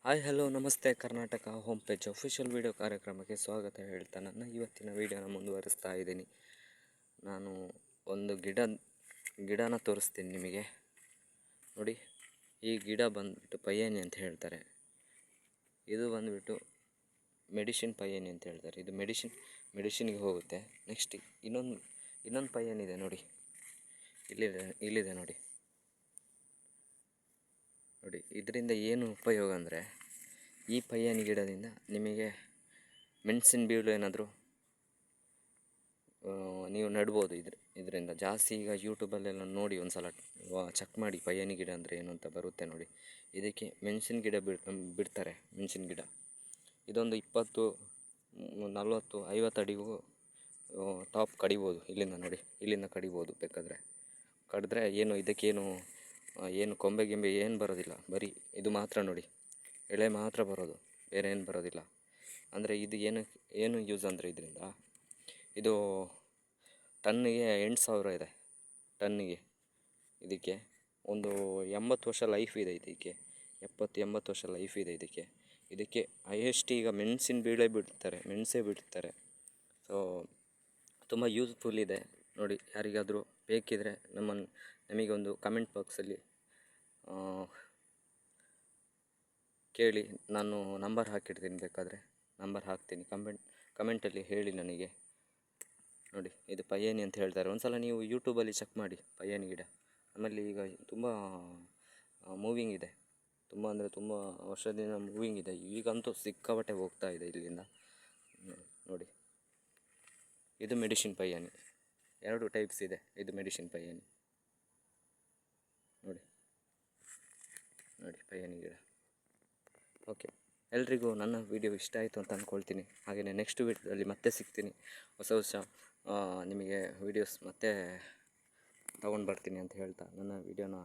Hi hello ನಮಸ್ತೆ Karnataka home page official video ಕಾರ್ಯಕ್ರಮಕ್ಕೆ ಸ್ವಾಗತ ಹೇಳ್ತಾ ನನ್ನ ಇವತ್ತಿನ ವೀಡಿಯೋನ ಮುಂದುವರಿಸ್ತಾ ಇದ್ದೀನಿ. ನಾನು ಒಂದು ಗಿಡನ ತೋರಿಸ್ತೀನಿ ನಿಮಗೆ. ನೋಡಿ, ಈ ಗಿಡ ಬಂದುಬಿಟ್ಟು ಪಯ್ಯಾನಿ ಅಂತ ಹೇಳ್ತಾರೆ. ಇದು ಬಂದುಬಿಟ್ಟು ಮೆಡಿಸಿನ್ ಪಯ್ಯಾನಿ ಅಂತ ಹೇಳ್ತಾರೆ. ಇದು ಮೆಡಿಸಿನ್ಗೆ ಹೋಗುತ್ತೆ. ನೆಕ್ಸ್ಟ್ ಇನ್ನೊಂದು ಪಯ್ಯಾನಿ ಇದೆ ನೋಡಿ, ಇಲ್ಲಿದೆ ನೋಡಿ. ಇದರಿಂದ ಏನು ಉಪಯೋಗ ಅಂದರೆ, ಈ ಪಯ್ಯಾನಿ ಗಿಡದಿಂದ ನಿಮಗೆ ಮೆಣಸಿನ ಬೀಳು ಏನಾದರೂ ನೀವು ನೆಡ್ಬೋದು. ಇದರಿಂದ ಜಾಸ್ತಿ ಈಗ ಯೂಟ್ಯೂಬಲ್ಲೆಲ್ಲ ನೋಡಿ ಒಂದು ಸಲ ಚೆಕ್ ಮಾಡಿ, ಪಯ್ಯಾನಿ ಗಿಡ ಅಂದರೆ ಏನು ಅಂತ ಬರುತ್ತೆ ನೋಡಿ. ಇದಕ್ಕೆ ಮೆಣಸಿನ ಗಿಡ ಬಿಡ್ತಾರೆ. ಮೆಣಸಿನ ಗಿಡ ಇದೊಂದು 20, 40, 50 ಅಡಿಗೂ ಟಾಪ್ ಕಡಿಬೋದು. ಇಲ್ಲಿಂದ ನೋಡಿ, ಇಲ್ಲಿಂದ ಕಡಿಬೋದು. ಬೇಕಾದರೆ ಕಡಿದ್ರೆ ಇದಕ್ಕೇನು ಕೊಂಬೆ ಗಿಂಬೆ ಏನು ಬರೋದಿಲ್ಲ. ಬರೀ ಇದು ಮಾತ್ರ ನೋಡಿ, ಎಳೆ ಮಾತ್ರ ಬರೋದು, ಬೇರೆ ಏನು ಬರೋದಿಲ್ಲ. ಅಂದರೆ ಇದು ಏನು ಯೂಸ್ ಅಂದರೆ, ಇದರಿಂದ ಇದು ಟನ್ನಿಗೆ 8,000 ಇದೆ. ಟನ್ನಿಗೆ ಇದಕ್ಕೆ ಒಂದು 80 ವರ್ಷ ಲೈಫ್ ಇದೆ. ಇದಕ್ಕೆ 70-80 ವರ್ಷ ಲೈಫ್ ಇದೆ ಇದಕ್ಕೆ ಹೈಯೆಸ್ಟ್ ಈಗ ಮೆಣಸೇ ಬಿಡ್ತಾರೆ. ಸೊ ತುಂಬ ಯೂಸ್ಫುಲ್ ಇದೆ ನೋಡಿ. ಯಾರಿಗಾದರೂ ಬೇಕಿದ್ರೆ ನಮಗೊಂದು ಕಮೆಂಟ್ ಬಾಕ್ಸಲ್ಲಿ ಕೇಳಿ. ನಾನು ನಂಬರ್ ಹಾಕಿರ್ತೀನಿ, ಬೇಕಾದರೆ ನಂಬರ್ ಹಾಕ್ತೀನಿ. ಕಮೆಂಟಲ್ಲಿ ಹೇಳಿ ನನಗೆ. ನೋಡಿ, ಇದು ಪಯ್ಯಾನಿ ಅಂತ ಹೇಳ್ತಾರೆ. ಒಂದು ಸಲ ನೀವು ಯೂಟ್ಯೂಬಲ್ಲಿ ಚೆಕ್ ಮಾಡಿ ಪಯ್ಯಾನಿ ಗಿಡ. ಆಮೇಲೆ ಈಗ ತುಂಬ ಮೂವಿಂಗ್ ಇದೆ, ತುಂಬ ಅಂದರೆ ತುಂಬ ವರ್ಷದಿಂದ ಮೂವಿಂಗ್ ಇದೆ. ಈಗಂತೂ ಸಿಕ್ಕಾಪಟ್ಟೆ ಹೋಗ್ತಾ ಇದೆ ಇಲ್ಲಿಂದ ನೋಡಿ. ಇದು ಮೆಡಿಸಿನ್ ಪಯ್ಯಾನಿ, 2 ಟೈಪ್ಸ್ ಇದೆ. ಇದು ಮೆಡಿಸಿನ್ ಪಯ್ಯಾನಿ ನೋಡಿ ಪಯ್ಯಾನಿ ಗಿಡ. ಓಕೆ, ಎಲ್ರಿಗೂ ನನ್ನ ವಿಡಿಯೋ ಇಷ್ಟ ಆಯಿತು ಅಂತ ಅಂದ್ಕೊಳ್ತೀನಿ. ಹಾಗೆಯೇ ನೆಕ್ಸ್ಟ್ ವೀಡಿಯೋದಲ್ಲಿ ಮತ್ತೆ ಸಿಗ್ತೀನಿ. ಹೊಸ ನಿಮಗೆ ವೀಡಿಯೋಸ್ ಮತ್ತೆ ತೊಗೊಂಡು ಬರ್ತೀನಿ ಅಂತ ಹೇಳ್ತಾ ನನ್ನ ವೀಡಿಯೋನ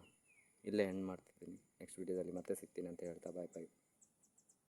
ಇಲ್ಲೇ ಎಂಡ್ ಮಾಡ್ತಿದ್ದೀನಿ. ನೆಕ್ಸ್ಟ್ ವೀಡಿಯೋದಲ್ಲಿ ಮತ್ತೆ ಸಿಗ್ತೀನಿ ಅಂತ ಹೇಳ್ತಾ ಬಾಯ್.